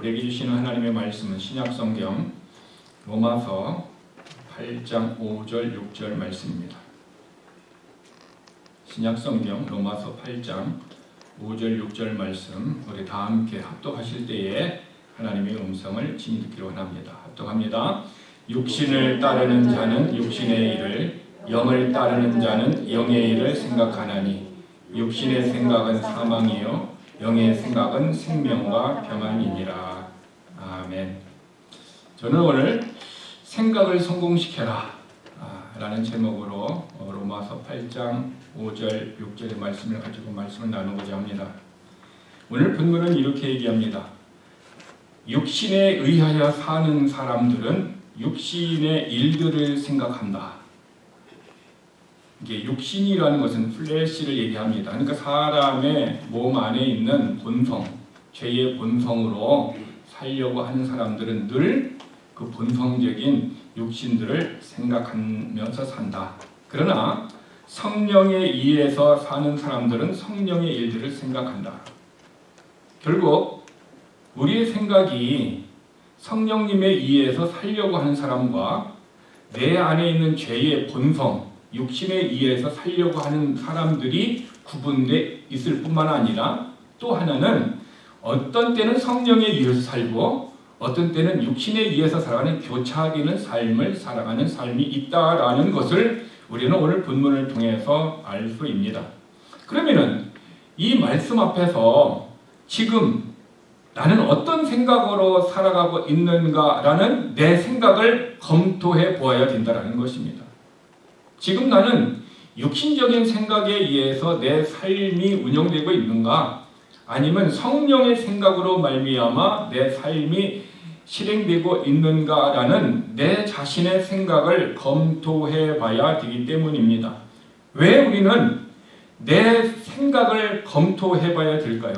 우리에게 주시는 하나님의 말씀은 신약성경 로마서 8장 5절 6절 말씀입니다. 신약성경 로마서 8장 5절 6절 말씀, 우리 다 함께 합독하실 때에 하나님의 음성을 친히 듣기로 합니다. 합독합니다. 육신을 따르는 자는 육신의 일을, 영을 따르는 자는 영의 일을 생각하나니 육신의 생각은 사망이요 영의 생각은 생명과 평안이니라. 아멘. 저는 오늘 생각을 성공시켜라 라는 제목으로 로마서 8장 5절 6절의 말씀을 가지고 말씀을 나누고자 합니다. 오늘 본문은 이렇게 얘기합니다. 육신에 의하여 사는 사람들은 육신의 일들을 생각한다. 이게 육신이라는 것은 플래시를 얘기합니다. 그러니까 사람의 몸 안에 있는 본성, 죄의 본성으로 살려고 하는 사람들은 늘 그 본성적인 육신들을 생각하면서 산다. 그러나 성령에 의해서 사는 사람들은 성령의 일들을 생각한다. 결국 우리의 생각이 성령님에 의해서 살려고 하는 사람과 내 안에 있는 죄의 본성, 육신에 의해서 살려고 하는 사람들이 구분되어 있을 뿐만 아니라 또 하나는 어떤 때는 성령에 의해서 살고 어떤 때는 육신에 의해서 살아가는 교차하기는 삶을 살아가는 삶이 있다라는 것을 우리는 오늘 본문을 통해서 알 수 있습니다. 그러면은 이 말씀 앞에서 지금 나는 어떤 생각으로 살아가고 있는가라는 내 생각을 검토해 보아야 된다는 것입니다. 지금 나는 육신적인 생각에 의해서 내 삶이 운영되고 있는가, 아니면 성령의 생각으로 말미암아 내 삶이 실행되고 있는가라는 내 자신의 생각을 검토해 봐야 되기 때문입니다. 왜 우리는 내 생각을 검토해 봐야 될까요?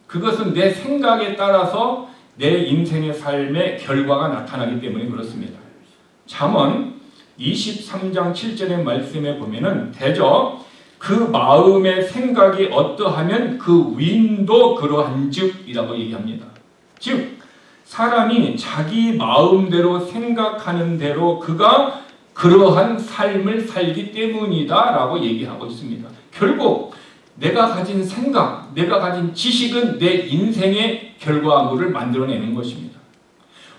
그것은 내 생각에 따라서 내 인생의 삶의 결과가 나타나기 때문에 그렇습니다. 잠언 23장 7절의 말씀에 보면은 대저 그 마음의 생각이 어떠하면 그 위인도 그러한즉이라고 얘기합니다. 즉 사람이 자기 마음대로 생각하는 대로 그가 그러한 삶을 살기 때문이다 라고 얘기하고 있습니다. 결국 내가 가진 생각, 내가 가진 지식은 내 인생의 결과물을 만들어내는 것입니다.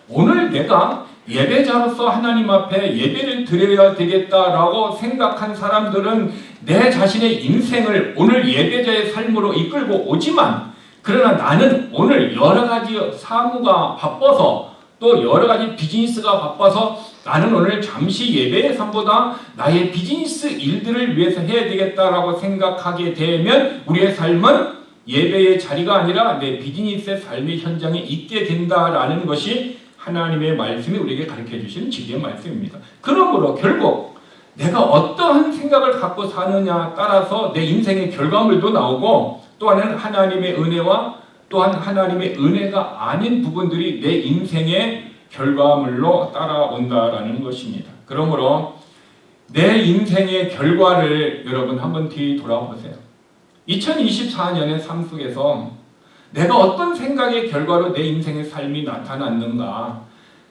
오늘 내가 예배자로서 하나님 앞에 예배를 드려야 되겠다라고 생각한 사람들은 내 자신의 인생을 오늘 예배자의 삶으로 이끌고 오지만, 그러나 나는 오늘 여러 가지 사무가 바빠서 또 여러 가지 비즈니스가 바빠서 나는 오늘 잠시 예배의 삶보다 나의 비즈니스 일들을 위해서 해야 되겠다라고 생각하게 되면 우리의 삶은 예배의 자리가 아니라 내 비즈니스의 삶의 현장에 있게 된다라는 것이 하나님의 말씀이 우리에게 가르쳐 주시는 진리의 말씀입니다. 그러므로 결국 내가 어떠한 생각을 갖고 사느냐에 따라서 내 인생의 결과물도 나오고, 또한 하나님의 은혜와 또한 하나님의 은혜가 아닌 부분들이 내 인생의 결과물로 따라온다라는 것입니다. 그러므로 내 인생의 결과를 여러분 한번 뒤돌아보세요. 2024년의 삶 속에서 내가 어떤 생각의 결과로 내 인생의 삶이 나타났는가,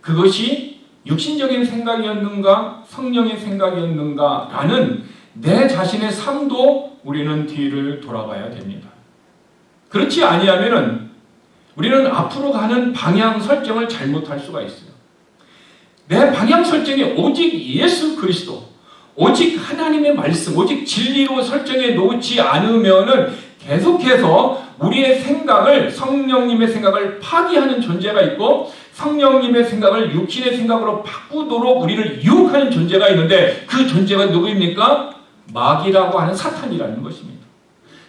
그것이 육신적인 생각이었는가 성령의 생각이었는가 라는 내 자신의 삶도 우리는 뒤를 돌아봐야 됩니다. 그렇지 아니하면 우리는 앞으로 가는 방향 설정을 잘못할 수가 있어요. 내 방향 설정이 오직 예수 그리스도, 오직 하나님의 말씀, 오직 진리로 설정해 놓지 않으면은 계속해서 우리의 생각을, 성령님의 생각을 파기하는 존재가 있고 성령님의 생각을 육신의 생각으로 바꾸도록 우리를 유혹하는 존재가 있는데, 그 존재가 누구입니까? 마귀라고 하는 사탄이라는 것입니다.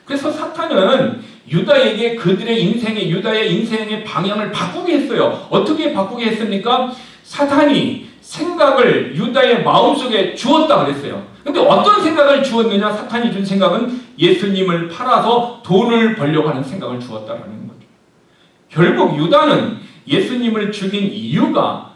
그래서 사탄은 유다에게 그들의 인생의, 유다의 인생의 방향을 바꾸게 했어요. 어떻게 바꾸게 했습니까? 사탄이 생각을 유다의 마음속에 주었다 그랬어요. 근데 어떤 생각을 주었느냐? 사탄이 준 생각은 예수님을 팔아서 돈을 벌려고 하는 생각을 주었다라는 거죠. 결국 유다는 예수님을 죽인 이유가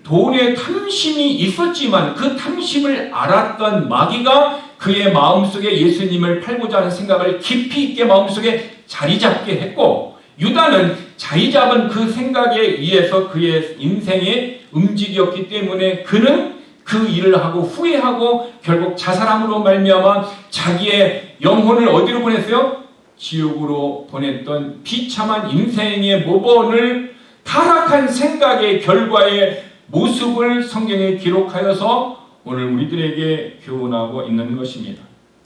돈의 탐심이 있었지만 그 탐심을 알았던 마귀가 그의 마음속에 예수님을 팔고자 하는 생각을 깊이 있게 마음속에 자리 잡게 했고, 유다는 자리 잡은 그 생각에 의해서 그의 인생이 움직였기 때문에 그는 그 일을 하고 후회하고 결국 자살함으로 말미암아 자기의 영혼을 어디로 보냈어요? 지옥으로 보냈던 비참한 인생의 모본을 타락한 생각의 결과의 모습을 성경에 기록하여서 오늘 우리들에게 교훈하고 있는 것입니다.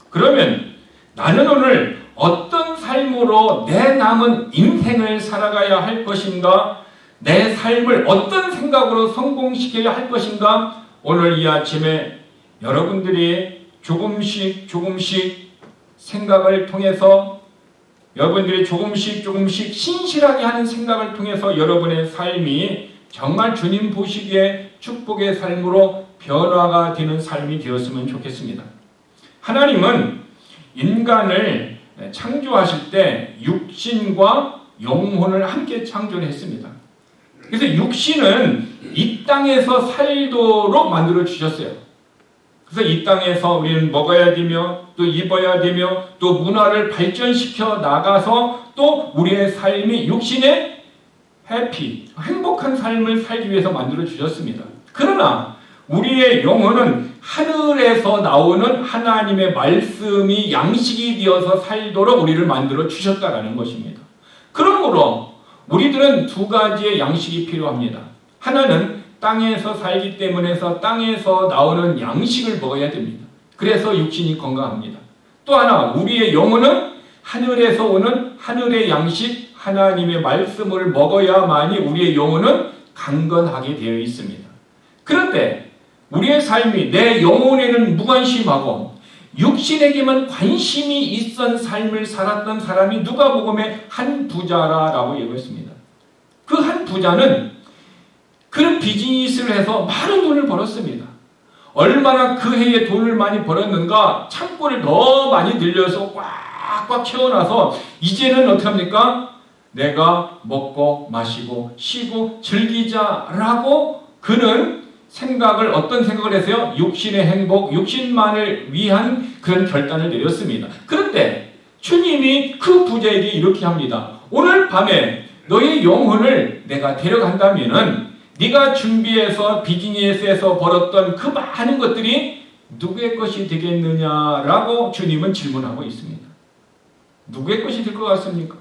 그러면 나는 오늘 어떤 삶으로 내 남은 인생을 살아가야 할 것인가? 내 삶을 어떤 생각으로 성공시켜야 할 것인가? 오늘 이 아침에 여러분들이 조금씩 생각을 통해서 여러분들이 조금씩 신실하게 하는 생각을 통해서 여러분의 삶이 정말 주님 보시기에 축복의 삶으로 변화가 되는 삶이 되었으면 좋겠습니다. 하나님은 인간을 창조하실 때 육신과 영혼을 함께 창조를 했습니다. 그래서 육신은 이 땅에서 살도록 만들어 주셨어요. 그래서 이 땅에서 우리는 먹어야 되며 또 입어야 되며 또 문화를 발전시켜 나가서 또 우리의 삶이 육신의 행복한 삶을 살기 위해서 만들어 주셨습니다. 그러나 우리의 영혼은 하늘에서 나오는 하나님의 말씀이 양식이 되어서 살도록 우리를 만들어 주셨다라는 것입니다. 그러므로 우리들은 두 가지의 양식이 필요합니다. 하나는 땅에서 살기 때문에 땅에서 나오는 양식을 먹어야 됩니다. 그래서 육신이 건강합니다. 또 하나 우리의 영혼은 하늘에서 오는 하늘의 양식 하나님의 말씀을 먹어야만이 우리의 영혼은 강건하게 되어 있습니다. 그런데 우리의 삶이 내 영혼에는 무관심하고 육신에게만 관심이 있던 삶을 살았던 사람이 누가복음의 한 부자라고 얘기했습니다. 그 한 부자는 그런 비즈니스를 해서 많은 돈을 벌었습니다. 얼마나 그 해에 돈을 많이 벌었는가 창고를 더 많이 늘려서 꽉꽉 채워놔서 이제는 어떻게 합니까? 내가 먹고 마시고 쉬고 즐기자라고 그는 어떤 생각을 했어요? 육신의 행복, 육신만을 위한 그런 결단을 내렸습니다. 그런데 주님이 그 부자에게 이렇게 합니다. 오늘 밤에 너의 영혼을 내가 데려간다면은 네가 준비해서 비즈니스에서 벌었던 그 많은 것들이 누구의 것이 되겠느냐라고 주님은 질문하고 있습니다. 누구의 것이 될 것 같습니까?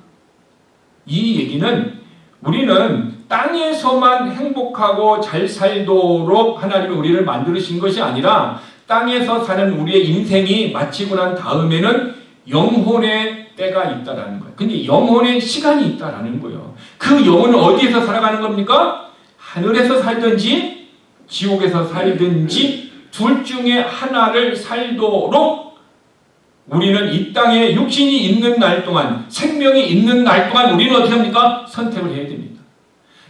이 얘기는 우리는 땅에서만 행복하고 잘 살도록 하나님이 우리를 만드신 것이 아니라 땅에서 사는 우리의 인생이 마치고 난 다음에는 영혼의 때가 있다라는 거예요. 근데 영혼의 시간이 있다라는 거예요. 그 영혼은 어디에서 살아가는 겁니까? 하늘에서 살든지 지옥에서 살든지 둘 중에 하나를 살도록 우리는 이 땅에 육신이 있는 날 동안 생명이 있는 날 동안 우리는 어떻게 합니까? 선택을 해야 됩니다.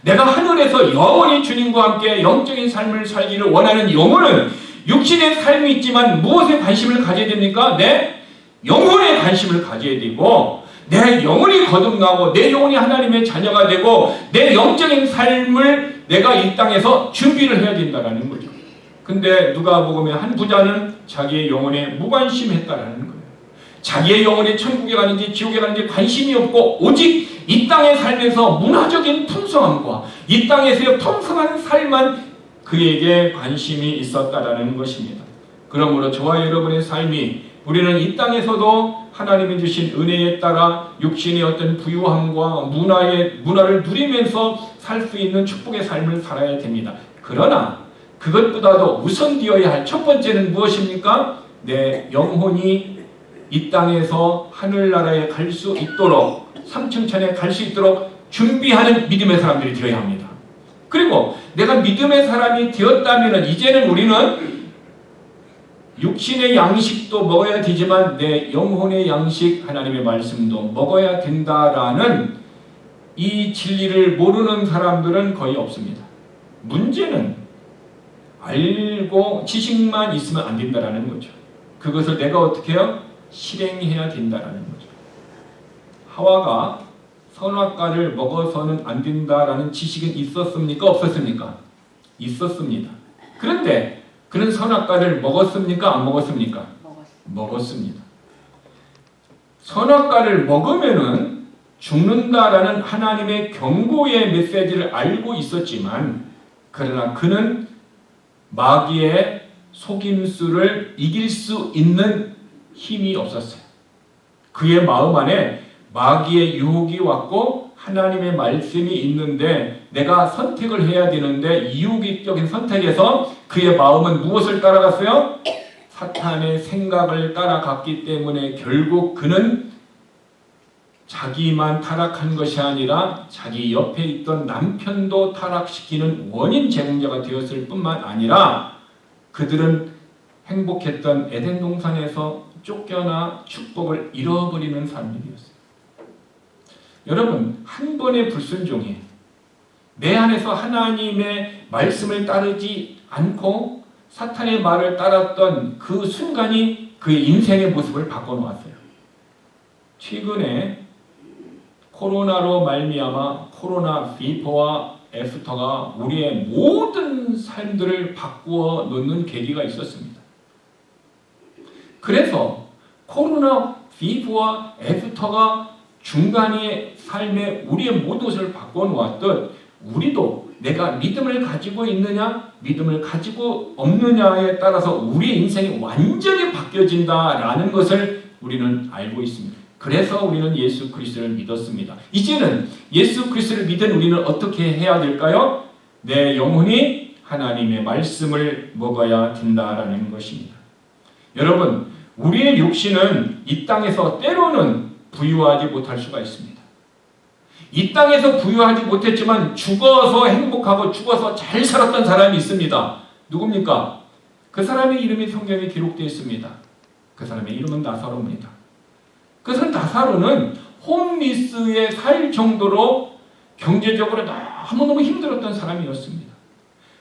내가 하늘에서 영원히 주님과 함께 영적인 삶을 살기를 원하는 영혼은 육신의 삶이 있지만 무엇에 관심을 가져야 됩니까? 내 영혼에 관심을 가져야 되고 내 영혼이 거듭나고 내 영혼이 하나님의 자녀가 되고 내 영적인 삶을 내가 이 땅에서 준비를 해야 된다는 거죠. 근데 누가복음의 한 부자는 자기의 영혼에 무관심했다라는 거예요. 자기의 영혼이 천국에 가는지 지옥에 가는지 관심이 없고 오직 이 땅에 살면서 문화적인 풍성함과 이 땅에서의 풍성한 삶만 그에게 관심이 있었다라는 것입니다. 그러므로 저와 여러분의 삶이 우리는 이 땅에서도 하나님이 주신 은혜에 따라 육신의 어떤 부유함과 문화를 누리면서 살 수 있는 축복의 삶을 살아야 됩니다. 그러나 그것보다도 우선되어야 할 첫 번째는 무엇입니까? 내 영혼이 이 땅에서 하늘나라에 갈 수 있도록 삼층천에 갈 수 있도록 준비하는 믿음의 사람들이 되어야 합니다. 그리고 내가 믿음의 사람이 되었다면 이제는 우리는 육신의 양식도 먹어야 되지만 내 영혼의 양식 하나님의 말씀도 먹어야 된다라는 이 진리를 모르는 사람들은 거의 없습니다. 문제는 알고 지식만 있으면 안 된다라는 거죠. 그것을 내가 어떻게 해요? 실행해야 된다라는 거죠. 하와가 선악과를 먹어서는 안 된다라는 지식은 있었습니까? 없었습니까? 있었습니다. 그런데 그는 선악과를 먹었습니까? 안 먹었습니까? 먹었습니다. 선악과를 먹으면은 죽는다라는 하나님의 경고의 메시지를 알고 있었지만 그러나 그는 마귀의 속임수를 이길 수 있는 힘이 없었어요. 그의 마음 안에 마귀의 유혹이 왔고 하나님의 말씀이 있는데 내가 선택을 해야 되는데 이유기적인 선택에서 그의 마음은 무엇을 따라갔어요? 사탄의 생각을 따라갔기 때문에 결국 그는 자기만 타락한 것이 아니라 자기 옆에 있던 남편도 타락시키는 원인 제공자가 되었을 뿐만 아니라 그들은 행복했던 에덴 동산에서 쫓겨나 축복을 잃어버리는 삶이 되었어요. 여러분, 한 번의 불순종이 내 안에서 하나님의 말씀을 따르지 않고 사탄의 말을 따랐던 그 순간이 그의 인생의 모습을 바꿔놓았어요. 최근에 코로나로 말미암아 코로나 비포와 애프터가 우리의 모든 삶들을 바꾸어 놓는 계기가 있었습니다. 그래서 코로나 비포와 애프터가 중간의 삶에 우리의 모든 것을 바꿔놓았듯 우리도 내가 믿음을 가지고 있느냐 믿음을 가지고 없느냐에 따라서 우리의 인생이 완전히 바뀌어진다라는 것을 우리는 알고 있습니다. 그래서 우리는 예수 그리스도를 믿었습니다. 이제는 예수 그리스도를 믿은 우리는 어떻게 해야 될까요? 내 영혼이 하나님의 말씀을 먹어야 된다라는 것입니다. 여러분, 우리의 육신은 이 땅에서 때로는 부유하지 못할 수가 있습니다. 이 땅에서 부유하지 못했지만 죽어서 행복하고 죽어서 잘 살았던 사람이 있습니다. 누굽니까? 그 사람의 이름이 성경에 기록되어 있습니다. 그 사람의 이름은 나사로입니다. 그 사람 나사로는 홈리스에 살 정도로 경제적으로 너무너무 힘들었던 사람이었습니다.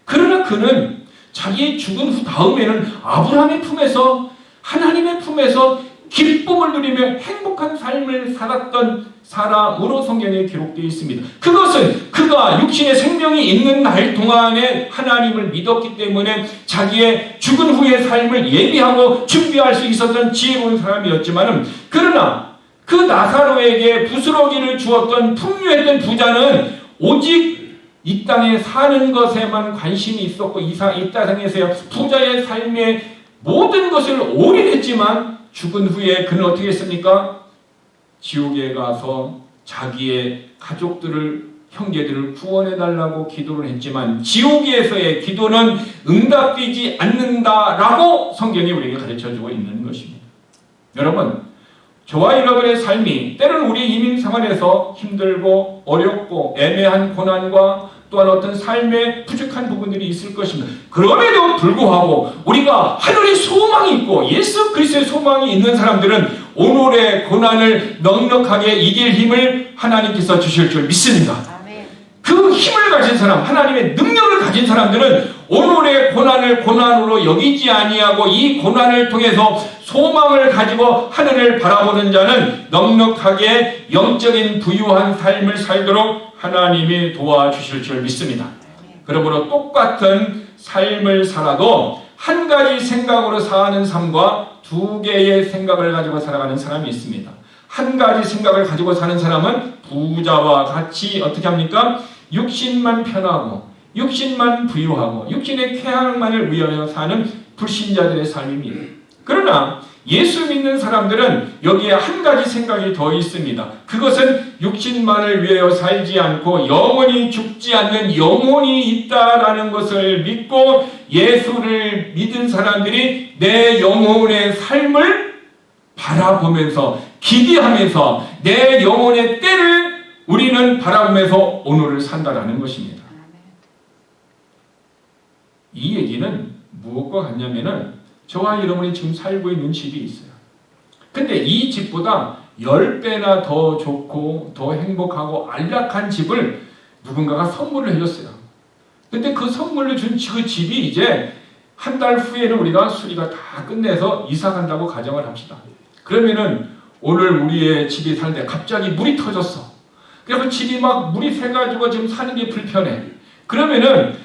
그러나 그는 자기의 죽은 후 다음에는 아브라함의 품에서 하나님의 품에서 기쁨을 누리며 행복한 삶을 살았던 사람으로 성경에 기록되어 있습니다. 그것은 그가 육신의 생명이 있는 날 동안에 하나님을 믿었기 때문에 자기의 죽은 후의 삶을 예비하고 준비할 수 있었던 지혜로운 사람이었지만 그러나 그 나사로에게 부스러기를 주었던 풍요했던 부자는 오직 이 땅에 사는 것에만 관심이 있었고 이 땅에서의 부자의 삶의 모든 것을 올인했지만 죽은 후에 그는 어떻게 했습니까? 지옥에 가서 자기의 가족들을 형제들을 구원해달라고 기도를 했지만 지옥에서의 기도는 응답되지 않는다라고 성경이 우리에게 가르쳐주고 있는 것입니다. 여러분, 저와 여러분의 삶이 때로는 우리 이민 생활에서 힘들고 어렵고 애매한 고난과 또한 어떤 삶의 부족한 부분들이 있을 것입니다. 그럼에도 불구하고 우리가 하늘의 소망이 있고 예수 그리스도의 소망이 있는 사람들은 오늘의 고난을 넉넉하게 이길 힘을 하나님께서 주실 줄 믿습니다. 그 힘을 가진 사람, 하나님의 능력을 가진 사람들은 오늘의 고난을 고난으로 여기지 아니하고 이 고난을 통해서 소망을 가지고 하늘을 바라보는 자는 넉넉하게 영적인 부유한 삶을 살도록 하나님이 도와주실 줄 믿습니다. 그러므로 똑같은 삶을 살아도 한 가지 생각으로 사는 삶과 두 개의 생각을 가지고 살아가는 사람이 있습니다. 한 가지 생각을 가지고 사는 사람은 부자와 같이 어떻게 합니까? 육신만 편하고 육신만 부유하고 육신의 쾌락만을 위하여 사는 불신자들의 삶입니다. 그러나 예수 믿는 사람들은 여기에 한 가지 생각이 더 있습니다. 그것은 육신만을 위하여 살지 않고 영원히 죽지 않는 영혼이 있다라는 것을 믿고 예수를 믿은 사람들이 내 영혼의 삶을 바라보면서 기대하면서 내 영혼의 때를 우리는 바라보면서 오늘을 산다라는 것입니다. 이 얘기는 무엇과 같냐면은 저와 여러분이 지금 살고 있는 집이 있어요. 근데 이 집보다 10배나 더 좋고 더 행복하고 안락한 집을 누군가가 선물을 해줬어요. 근데 그 선물로 준 그 집이 이제 한 달 후에는 우리가 수리가 다 끝내서 이사 간다고 가정을 합시다. 그러면은 오늘 우리의 집이 사는데 갑자기 물이 터졌어. 그래서 집이 막 물이 새가지고 지금 사는 게 불편해. 그러면은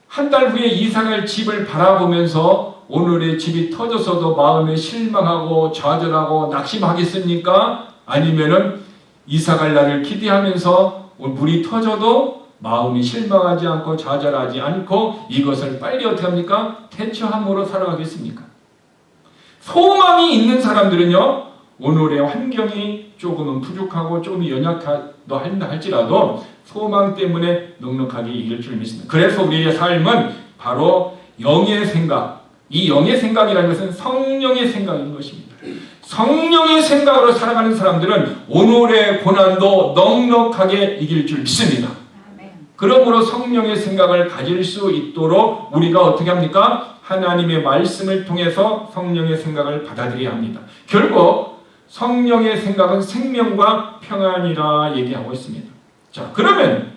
한 달 후에 이사갈 집을 바라보면서 오늘의 집이 터졌어도 마음에 실망하고 좌절하고 낙심하겠습니까? 아니면은 이사갈 날을 기대하면서 물이 터져도 마음이 실망하지 않고 좌절하지 않고 이것을 빨리 어떻게 합니까? 대처함으로 살아가겠습니까? 소망이 있는 사람들은요, 오늘의 환경이 조금은 부족하고 조금 연약하다 한다 할지라도 소망 때문에 넉넉하게 이길 줄 믿습니다. 그래서 우리의 삶은 바로 영의 생각, 이 영의 생각이라는 것은 성령의 생각인 것입니다. 성령의 생각으로 살아가는 사람들은 오늘의 고난도 넉넉하게 이길 줄 믿습니다. 그러므로 성령의 생각을 가질 수 있도록 우리가 어떻게 합니까? 하나님의 말씀을 통해서 성령의 생각을 받아들여야 합니다. 결국 성령의 생각은 생명과 평안이라 얘기하고 있습니다. 자, 그러면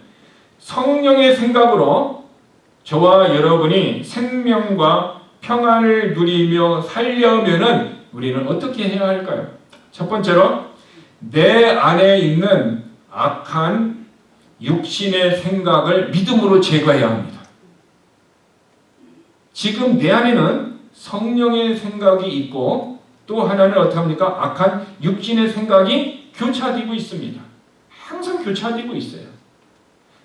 성령의 생각으로 저와 여러분이 생명과 평안을 누리며 살려면은 우리는 어떻게 해야 할까요? 첫 번째로 내 안에 있는 악한 육신의 생각을 믿음으로 제거해야 합니다. 지금 내 안에는 성령의 생각이 있고 또 하나는 어떻게 합니까? 악한 육신의 생각이 교차되고 있습니다. 항상 교차되고 있어요.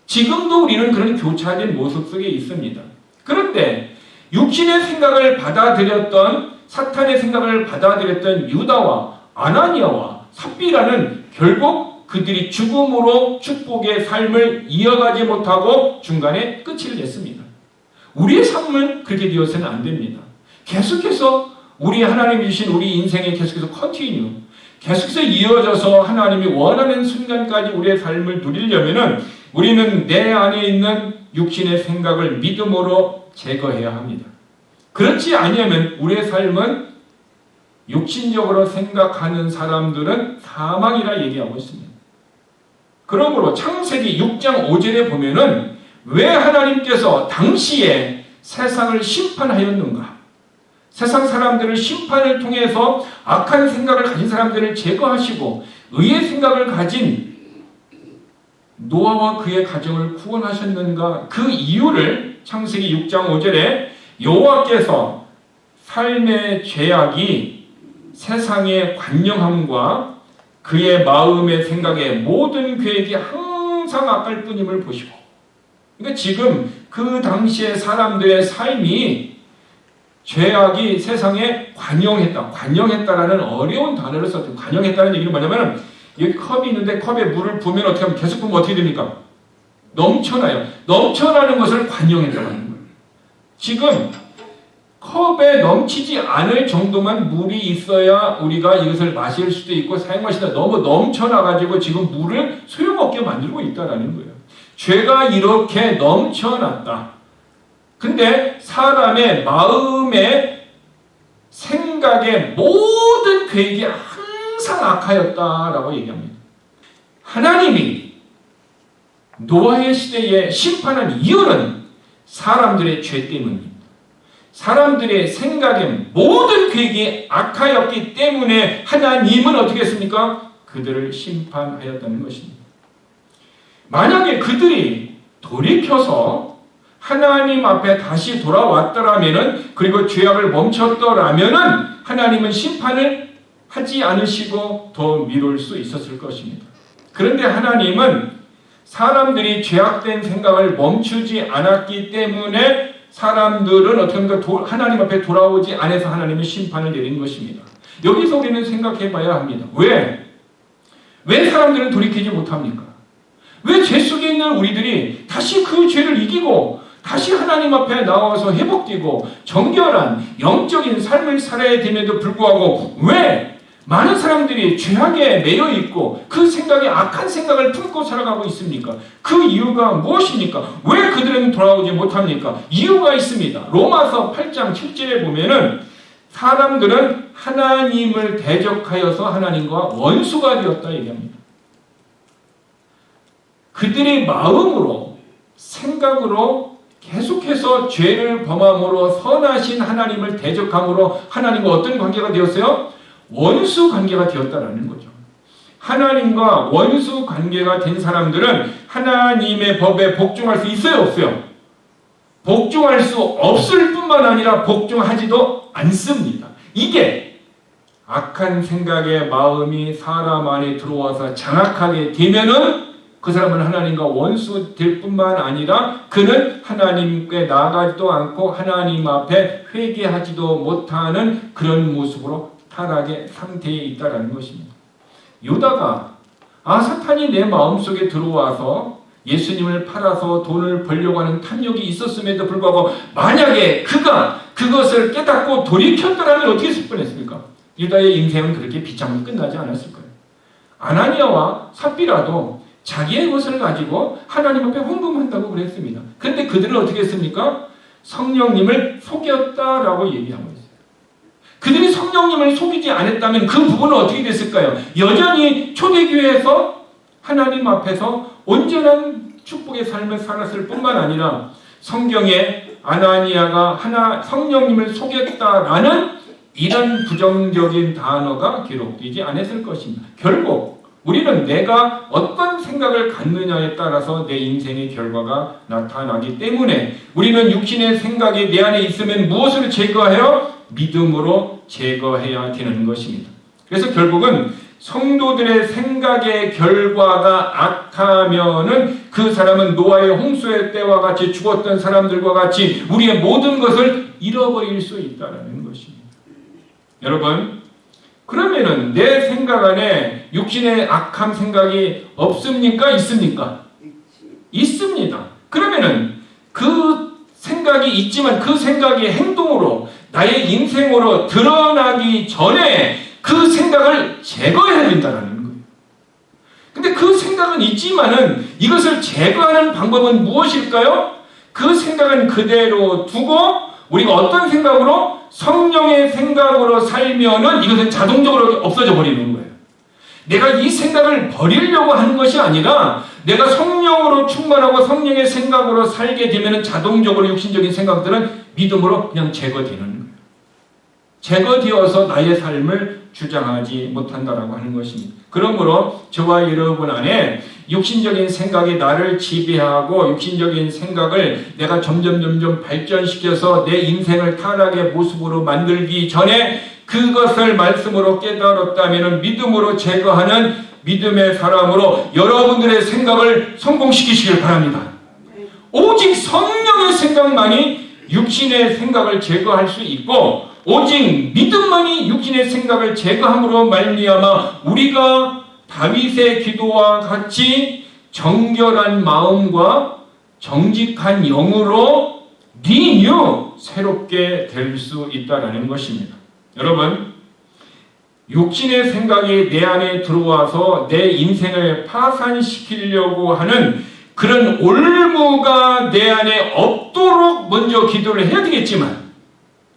지금도 우리는 그런 교차된 모습 속에 있습니다. 그런데 육신의 생각을 받아들였던 사탄의 생각을 받아들였던 유다와 아나니아와 삽비라는 결국 그들이 죽음으로 축복의 삶을 이어가지 못하고 중간에 끝을 냈습니다. 우리의 삶은 그렇게 되어서는 안 됩니다. 계속해서 우리 하나님 주신 우리 인생에 계속해서 컨티뉴, 계속해서 이어져서 하나님이 원하는 순간까지 우리의 삶을 누리려면은 우리는 내 안에 있는 육신의 생각을 믿음으로 제거해야 합니다. 그렇지 아니하면 우리의 삶은 육신적으로 생각하는 사람들은 사망이라 얘기하고 있습니다. 그러므로 창세기 6장 5절에 보면은 왜 하나님께서 당시에 세상을 심판하였는가? 세상 사람들을 심판을 통해서 악한 생각을 가진 사람들을 제거하시고 의의 생각을 가진 노아와 그의 가정을 구원하셨는가? 그 이유를 창세기 6장 5절에 여호와께서 삶의 죄악이 세상의 관영함과 그의 마음의 생각의 모든 계획이 항상 악할 뿐임을 보시고, 그러니까 지금 그 당시의 사람들의 삶이 죄악이 세상에 관영했다. 관영했다라는 어려운 단어를 썼죠. 관영했다는 얘기는 뭐냐면 여기 컵이 있는데 컵에 물을 부으면 어떻게 하면 계속 부으면 어떻게 됩니까? 넘쳐나요. 넘쳐나는 것을 관영했다고 하는 거예요. 지금 컵에 넘치지 않을 정도만 물이 있어야 우리가 이것을 마실 수도 있고 사용하시다 너무 넘쳐나가지고 지금 물을 소용없게 만들고 있다는 거예요. 죄가 이렇게 넘쳐났다. 근데 사람의 마음의 생각의 모든 계획이 항상 악하였다라고 얘기합니다. 하나님이 노아의 시대에 심판한 이유는 사람들의 죄 때문입니다. 사람들의 생각의 모든 계획이 악하였기 때문에 하나님은 어떻게 했습니까? 그들을 심판하였다는 것입니다. 만약에 그들이 돌이켜서 하나님 앞에 다시 돌아왔더라면은, 그리고 죄악을 멈췄더라면은 하나님은 심판을 하지 않으시고 더 미룰 수 있었을 것입니다. 그런데 하나님은 사람들이 죄악된 생각을 멈추지 않았기 때문에 사람들은 어떻게 합니까? 하나님 앞에 돌아오지 않아서 하나님은 심판을 내린 것입니다. 여기서 우리는 생각해 봐야 합니다. 왜 사람들은 돌이키지 못합니까? 왜 죄 속에 있는 우리들이 다시 그 죄를 이기고 다시 하나님 앞에 나와서 회복되고 정결한 영적인 삶을 살아야 됨에도 불구하고 왜 많은 사람들이 죄악에 매여 있고 그 생각에 악한 생각을 품고 살아가고 있습니까? 그 이유가 무엇입니까? 왜 그들은 돌아오지 못합니까? 이유가 있습니다. 로마서 8장 7절에 보면은 사람들은 하나님을 대적하여서 하나님과 원수가 되었다 얘기합니다. 그들의 마음으로, 생각으로 계속해서 죄를 범함으로 선하신 하나님을 대적함으로 하나님과 어떤 관계가 되었어요? 원수 관계가 되었다는 거죠. 하나님과 원수 관계가 된 사람들은 하나님의 법에 복종할 수 있어요, 없어요? 복종할 수 없을 뿐만 아니라 복종하지도 않습니다. 이게 악한 생각의 마음이 사람 안에 들어와서 장악하게 되면은 그 사람은 하나님과 원수 될 뿐만 아니라 그는 하나님께 나아가지도 않고 하나님 앞에 회개하지도 못하는 그런 모습으로 타락의 상태에 있다는 것입니다. 유다가 사탄이 내 마음속에 들어와서 예수님을 팔아서 돈을 벌려고 하는 탐욕이 있었음에도 불구하고 만약에 그가 그것을 깨닫고 돌이켰더라면 어떻게 했을 뻔했습니까? 유다의 인생은 그렇게 비참하게 끝나지 않았을 거예요. 아나니아와 삽비라도 자기의 것을 가지고 하나님 앞에 헌금한다고 그랬습니다. 그런데 그들은 어떻게 했습니까? 성령님을 속였다라고 얘기하고 있어요. 그들이 성령님을 속이지 않았다면 그 부분은 어떻게 됐을까요? 여전히 초대교회에서 하나님 앞에서 온전한 축복의 삶을 살았을 뿐만 아니라 성경에 아나니아가 성령님을 속였다라는 이런 부정적인 단어가 기록되지 않았을 것입니다. 결국 우리는 내가 어떤 생각을 갖느냐에 따라서 내 인생의 결과가 나타나기 때문에 우리는 육신의 생각이 내 안에 있으면 무엇을 제거해요? 믿음으로 제거해야 되는 것입니다. 그래서 결국은 성도들의 생각의 결과가 악하면은 그 사람은 노아의 홍수의 때와 같이 죽었던 사람들과 같이 우리의 모든 것을 잃어버릴 수 있다는 것입니다. 여러분, 그러면은 내 생각 안에 육신의 악한 생각이 없습니까? 있습니까? 있습니다. 그러면은 그 생각이 있지만 그 생각이 행동으로 나의 인생으로 드러나기 전에 그 생각을 제거해야 된다는 거예요. 근데 그 생각은 있지만은 이것을 제거하는 방법은 무엇일까요? 그 생각은 그대로 두고 우리가 어떤 생각으로? 성령의 생각으로 살면은 이것은 자동적으로 없어져 버리는 거예요. 내가 이 생각을 버리려고 하는 것이 아니라 내가 성령으로 충만하고 성령의 생각으로 살게 되면은 자동적으로 육신적인 생각들은 믿음으로 그냥 제거되는 거예요. 제거되어서 나의 삶을 주장하지 못한다라고 하는 것입니다. 그러므로 저와 여러분 안에 육신적인 생각이 나를 지배하고 육신적인 생각을 내가 점점 발전시켜서 내 인생을 타락의 모습으로 만들기 전에 그것을 말씀으로 깨달았다면 믿음으로 제거하는 믿음의 사람으로 여러분들의 생각을 성공시키시길 바랍니다. 오직 성령의 생각만이 육신의 생각을 제거할 수 있고 오직 믿음만이 육신의 생각을 제거함으로 말미암아 우리가 다윗의 기도와 같이 정결한 마음과 정직한 영으로 리뉴 새롭게 될 수 있다는 것입니다. 여러분, 육신의 생각이 내 안에 들어와서 내 인생을 파산시키려고 하는 그런 올무가 내 안에 없도록 먼저 기도를 해야 되겠지만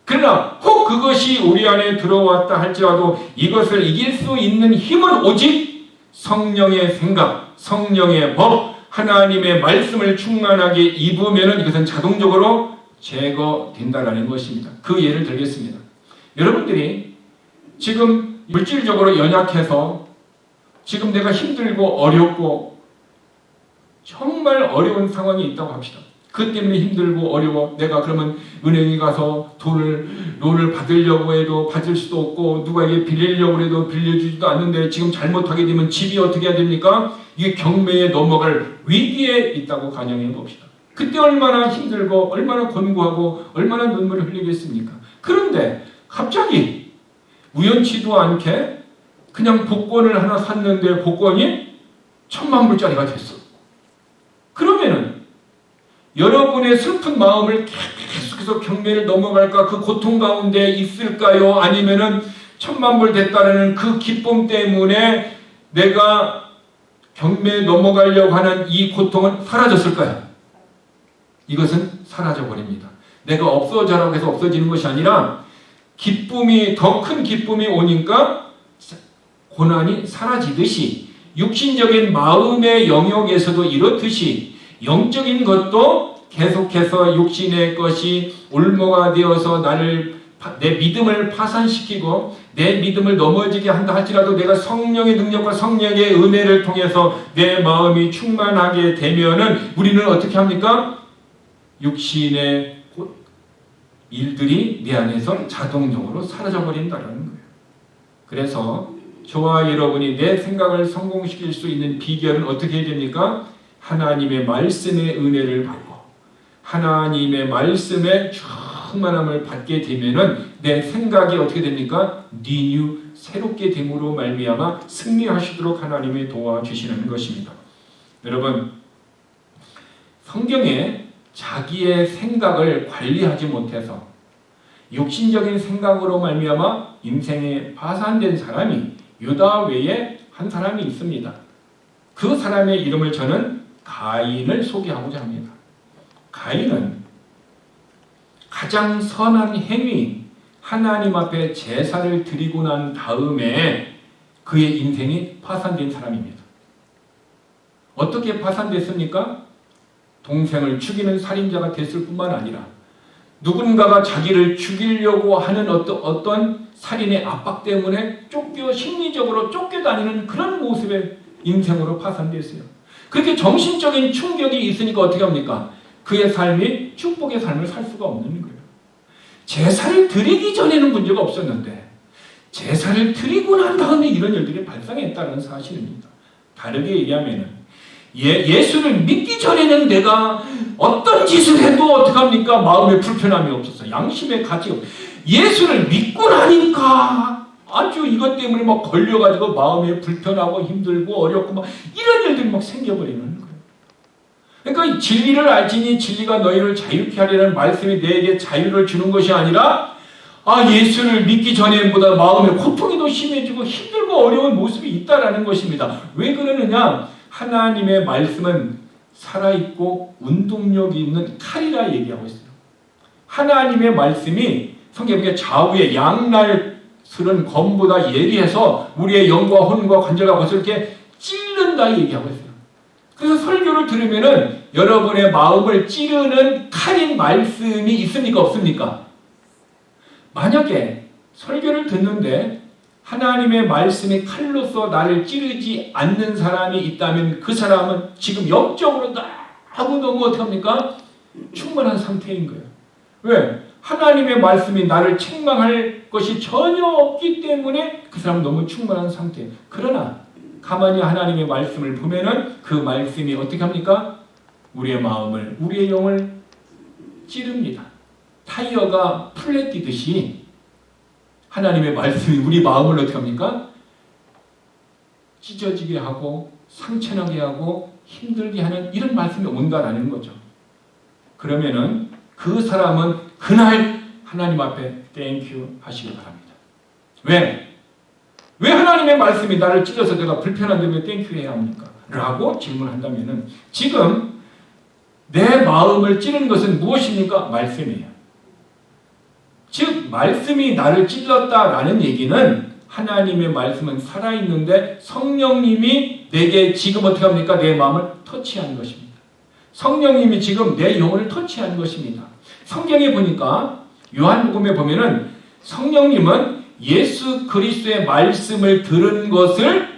그러나 혹 그것이 우리 안에 들어왔다 할지라도 이것을 이길 수 있는 힘은 오직 성령의 생각, 성령의 법, 하나님의 말씀을 충만하게 입으면 이것은 자동적으로 제거된다는 것입니다. 그 예를 들겠습니다. 여러분들이 지금 물질적으로 연약해서 지금 내가 힘들고 어렵고 정말 어려운 상황이 있다고 합시다. 그 때문에 힘들고 어려워. 내가 그러면 은행에 가서 론을 받으려고 해도 받을 수도 없고 누구에게 빌리려고 해도 빌려주지도 않는데 지금 잘못하게 되면 집이 어떻게 해야 됩니까? 이게 경매에 넘어갈 위기에 있다고 가정해 봅시다. 그때 얼마나 힘들고 얼마나 권고하고 얼마나 눈물을 흘리겠습니까? 그런데 갑자기 우연치도 않게 그냥 복권을 하나 샀는데 복권이 1,000만 불짜리가 됐어. 그러면은 여러분의 슬픈 마음을 계속해서 경매를 넘어갈까 그 고통 가운데 있을까요? 아니면은 1,000만 불 됐다는 그 기쁨 때문에 내가 경매에 넘어가려고 하는 이 고통은 사라졌을까요? 이것은 사라져 버립니다. 내가 없어져라고 해서 없어지는 것이 아니라 기쁨이 더 큰 기쁨이 오니까 고난이 사라지듯이 육신적인 마음의 영역에서도 이렇듯이 영적인 것도 계속해서 육신의 것이 올무가 되어서 내 믿음을 파산시키고 내 믿음을 넘어지게 한다 할지라도 내가 성령의 능력과 성령의 은혜를 통해서 내 마음이 충만하게 되면은 우리는 어떻게 합니까? 육신의 일들이 내 안에서 자동적으로 사라져 버린다는 거예요. 그래서 저와 여러분이 내 생각을 성공시킬 수 있는 비결은 어떻게 해야 됩니까? 하나님의 말씀의 은혜를 받고 하나님의 말씀의 충만함을 받게 되면은 내 생각이 어떻게 됩니까? 리뉴, 새롭게 됨으로 말미암아 승리하시도록 하나님이 도와주시는 것입니다. 여러분, 성경에 자기의 생각을 관리하지 못해서 육신적인 생각으로 말미암아 인생에 파산된 사람이 유다 외에 한 사람이 있습니다. 그 사람의 이름을 저는 가인을 소개하고자 합니다. 가인은 가장 선한 행위, 하나님 앞에 제사를 드리고 난 다음에 그의 인생이 파산된 사람입니다. 어떻게 파산됐습니까? 동생을 죽이는 살인자가 됐을 뿐만 아니라 누군가가 자기를 죽이려고 하는 어떤 살인의 압박 때문에 심리적으로 쫓겨다니는 그런 모습의 인생으로 파산됐어요. 그렇게 정신적인 충격이 있으니까 어떻게 합니까? 그의 삶이 축복의 삶을 살 수가 없는 거예요. 제사를 드리기 전에는 문제가 없었는데 제사를 드리고 난 다음에 이런 일들이 발생했다는 사실입니다. 다르게 얘기하면 예수를 믿기 전에는 내가 어떤 짓을 해도 어떻게 합니까? 마음에 불편함이 없었어요. 양심의 가치가 없어요. 예수를 믿고 나니까 아주 이것 때문에 막 걸려가지고 마음에 불편하고 힘들고 어렵고 막 이런 일들이 막 생겨버리는 거예요. 그러니까 진리를 알지니 진리가 너희를 자유케 하려는 말씀이 내게 자유를 주는 것이 아니라 예수를 믿기 전에보다 마음에 고통이 더 심해지고 힘들고 어려운 모습이 있다라는 것입니다. 왜 그러느냐? 하나님의 말씀은 살아있고 운동력이 있는 칼이라 얘기하고 있어요. 하나님의 말씀이 성경에 좌우에 양날스런 검보다 예리해서 우리의 영과 혼과 관절과 것을 이렇게 찌른다 얘기하고 있어요. 그래서 설교를 들으면은 여러분의 마음을 찌르는 칼인 말씀이 있습니까? 없습니까? 만약에 설교를 듣는데 하나님의 말씀이 칼로서 나를 찌르지 않는 사람이 있다면 그 사람은 지금 영적으로 너무너무 어떻게 합니까? 충만한 상태인 거예요. 왜? 하나님의 말씀이 나를 책망할 것이 전혀 없기 때문에 그 사람은 너무 충만한 상태예요. 그러나 가만히 하나님의 말씀을 보면은 그 말씀이 어떻게 합니까? 우리의 마음을, 우리의 영을 찌릅니다. 타이어가 플랫 뛰듯이 하나님의 말씀이 우리 마음을 어떻게 합니까? 찢어지게 하고 상처나게 하고 힘들게 하는 이런 말씀이 온다라는 거죠. 그러면은 그 사람은 그날 하나님 앞에 땡큐 하시기 바랍니다. 왜? 왜 하나님의 말씀이 나를 찢어서 내가 불편한데 왜 땡큐 해야 합니까? 라고 질문한다면은 지금 내 마음을 찌르는 것은 무엇입니까? 말씀이에요. 즉 말씀이 나를 찔렀다라는 얘기는 하나님의 말씀은 살아있는데 성령님이 내게 지금 어떻게 합니까? 내 마음을 터치한 것입니다. 성령님이 지금 내 영혼을 터치한 것입니다. 성경에 보니까 요한복음에 보면은 성령님은 예수 그리스도의 말씀을 들은 것을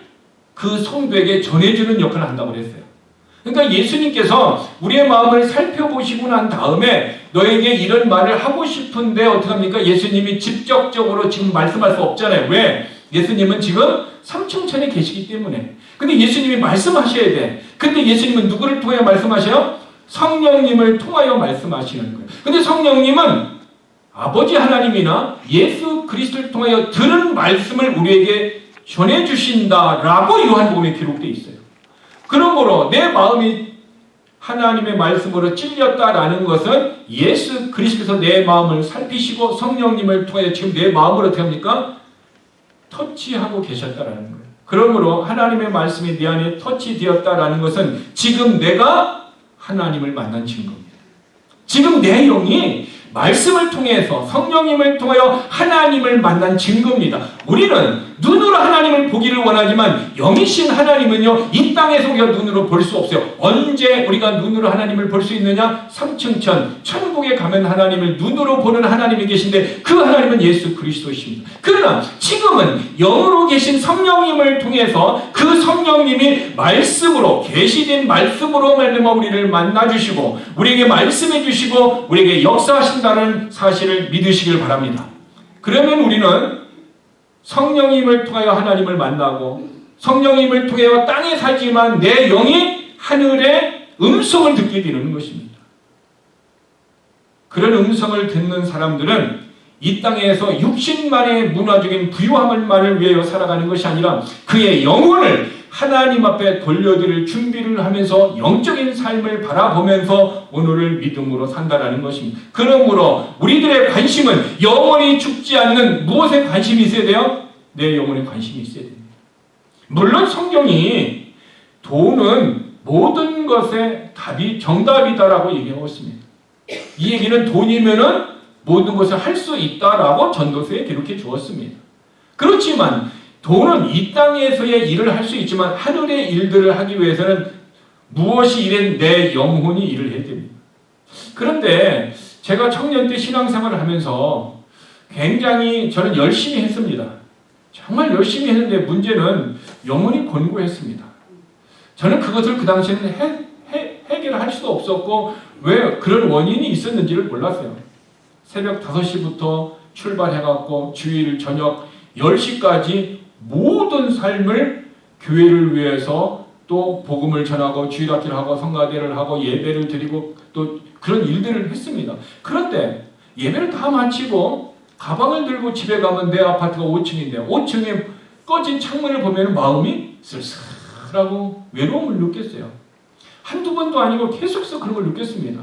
그 성도에게 전해주는 역할을 한다고 그랬어요. 그러니까 예수님께서 우리의 마음을 살펴보시고 난 다음에 너에게 이런 말을 하고 싶은데 어떻게 합니까? 예수님이 직접적으로 지금 말씀할 수 없잖아요. 왜? 예수님은 지금 삼층천에 계시기 때문에. 근데 예수님이 말씀하셔야 돼. 근데 예수님은 누구를 통해 말씀하셔요? 성령님을 통하여 말씀하시는 거예요. 근데 성령님은 아버지 하나님이나 예수 그리스도를 통하여 들은 말씀을 우리에게 전해주신다라고 요한복음에 기록되어 있어요. 그러므로 내 마음이 하나님의 말씀으로 찔렸다라는 것은 예수 그리스도께서 내 마음을 살피시고 성령님을 통해 지금 내 마음을 어떻게 합니까? 터치하고 계셨다라는 거예요. 그러므로 하나님의 말씀이 내 안에 터치되었다라는 것은 지금 내가 하나님을 만난 증거입니다. 지금 내 영이 말씀을 통해서 성령님을 통하여 하나님을 만난 증거입니다. 우리는 눈으로 하나님을 보기를 원하지만 영이신 하나님은요, 이 땅에서 우리가 눈으로 볼 수 없어요. 언제 우리가 눈으로 하나님을 볼 수 있느냐? 삼층천 천국에 가면 하나님을 눈으로 보는 하나님이 계신데 그 하나님은 예수 그리스도이십니다. 그러나 지금은 영으로 계신 성령님을 통해서 그 성령님이 말씀으로 계시된 말씀으로 말미암아 우리를 만나주시고 우리에게 말씀해 주시고 우리에게 역사하신다는 사실을 믿으시길 바랍니다. 그러면 우리는 성령님을 통하여 하나님을 만나고 성령님을 통하여 땅에 살지만 내 영이 하늘의 음성을 듣게 되는 것입니다. 그런 음성을 듣는 사람들은 이 땅에서 육신만의 문화적인 부유함을 위하여 살아가는 것이 아니라 그의 영혼을 하나님 앞에 돌려드릴 준비를 하면서 영적인 삶을 바라보면서 오늘을 믿음으로 산다라는 것입니다. 그러므로 우리들의 관심은 영원히 죽지 않는 무엇에 관심이 있어야 돼요? 내 영혼에 관심이 있어야 됩니다. 물론 성경이 돈은 모든 것의 답이 정답이다라고 얘기하고 있습니다. 이 얘기는 돈이면은 모든 것을 할 수 있다라고 전도서에 기록해 주었습니다. 그렇지만 돈은 이 땅에서의 일을 할 수 있지만 하늘의 일들을 하기 위해서는 무엇이 일은 내 영혼이 일을 해야 됩니다. 그런데 제가 청년 때 신앙생활을 하면서 굉장히 저는 열심히 했습니다. 정말 열심히 했는데 문제는 영혼이 곤고했습니다. 저는 그것을 그 당시에는 해결할 수도 없었고 왜 그런 원인이 있었는지를 몰랐어요. 새벽 5시부터 출발해갖고 주일 저녁 10시까지 모든 삶을 교회를 위해서 또 복음을 전하고 주일학기를 하고 성가대를 하고 예배를 드리고 또 그런 일들을 했습니다. 그런데 예배를 다 마치고 가방을 들고 집에 가면 내 아파트가 5층인데 5층에 꺼진 창문을 보면 마음이 쓸쓸하고 외로움을 느꼈어요. 한두 번도 아니고 계속해서 그런 걸 느꼈습니다.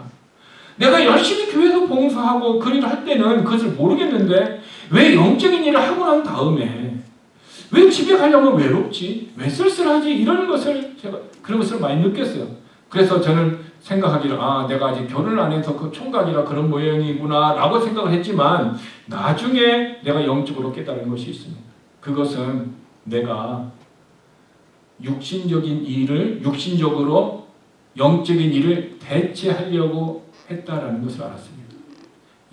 내가 열심히 교회에서 봉사하고 그 일을 할 때는 그것을 모르겠는데 왜 영적인 일을 하고 난 다음에 왜 집에 가려면 외롭지? 왜 쓸쓸하지? 이런 것을 제가 그런 것을 많이 느꼈어요. 그래서 저는 생각하기를 내가 아직 결혼을 안 해서 그 총각이라 그런 모양이구나 라고 생각을 했지만 나중에 내가 영적으로 깨달은 것이 있습니다. 그것은 내가 육신적으로 영적인 일을 대체하려고 했다라는 것을 알았습니다.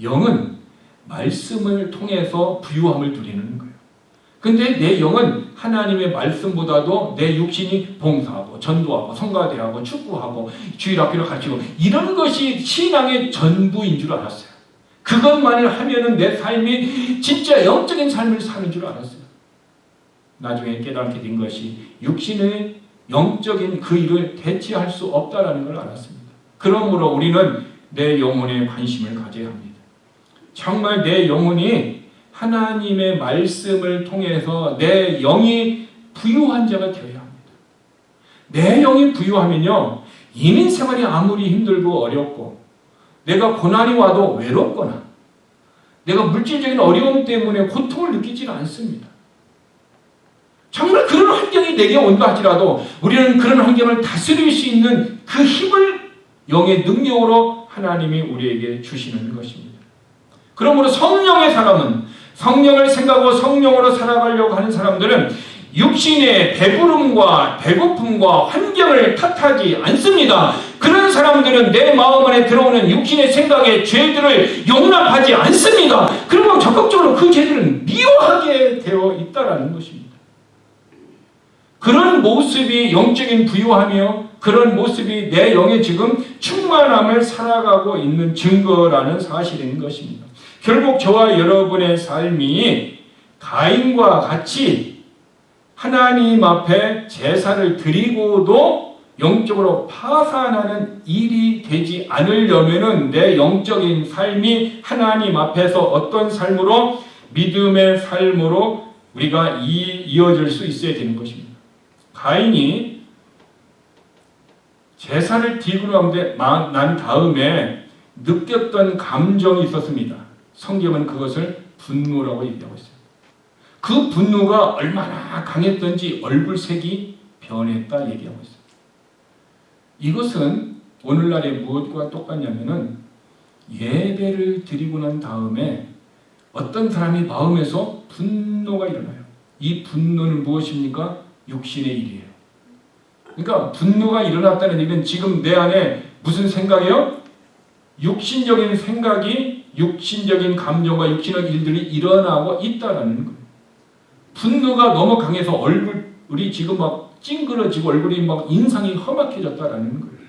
영은 말씀을 통해서 부유함을 누리는 거예요. 근데 내 영은 하나님의 말씀보다도 내 육신이 봉사하고 전도하고 성가대하고 축구하고 주일학교를 가르치고 이런 것이 신앙의 전부인 줄 알았어요. 그것만을 하면은 내 삶이 진짜 영적인 삶을 사는 줄 알았어요. 나중에 깨닫게 된 것이 육신의 영적인 그 일을 대체할 수 없다라는 걸 알았습니다. 그러므로 우리는 내 영혼에 관심을 가져야 합니다. 정말 내 영혼이 하나님의 말씀을 통해서 내 영이 부유한 자가 되어야 합니다. 내 영이 부유하면요, 이민 생활이 아무리 힘들고 어렵고 내가 고난이 와도 외롭거나 내가 물질적인 어려움 때문에 고통을 느끼지는 않습니다. 정말 그런 환경이 내게 온다 할지라도 우리는 그런 환경을 다스릴 수 있는 그 힘을 영의 능력으로 하나님이 우리에게 주시는 것입니다. 그러므로 성령의 사람은 성령을 생각하고 성령으로 살아가려고 하는 사람들은 육신의 배부름과 배고픔과 환경을 탓하지 않습니다. 그런 사람들은 내 마음 안에 들어오는 육신의 생각의 죄들을 용납하지 않습니다. 그리고 적극적으로 그 죄들은 미워하게 되어 있다는 것입니다. 그런 모습이 영적인 부유하며 그런 모습이 내 영의 지금 충만함을 살아가고 있는 증거라는 사실인 것입니다. 결국 저와 여러분의 삶이 가인과 같이 하나님 앞에 제사를 드리고도 영적으로 파산하는 일이 되지 않으려면은 내 영적인 삶이 하나님 앞에서 어떤 삶으로 믿음의 삶으로 우리가 이어질 수 있어야 되는 것입니다. 가인이 제사를 드리고 난 다음에 느꼈던 감정이 있었습니다. 성경은 그것을 분노라고 얘기하고 있어요. 그 분노가 얼마나 강했던지 얼굴색이 변했다 얘기하고 있어요. 이것은 오늘날의 무엇과 똑같냐면은 예배를 드리고 난 다음에 어떤 사람이 마음에서 분노가 일어나요. 이 분노는 무엇입니까? 육신의 일이에요. 그러니까 분노가 일어났다는 얘기는 지금 내 안에 무슨 생각이에요? 육신적인 생각이 육신적인 감정과 육신의 일들이 일어나고 있다라는 거예요. 분노가 너무 강해서 얼굴이 지금 막 찡그러지고 얼굴이 막 인상이 험악해졌다라는 거예요.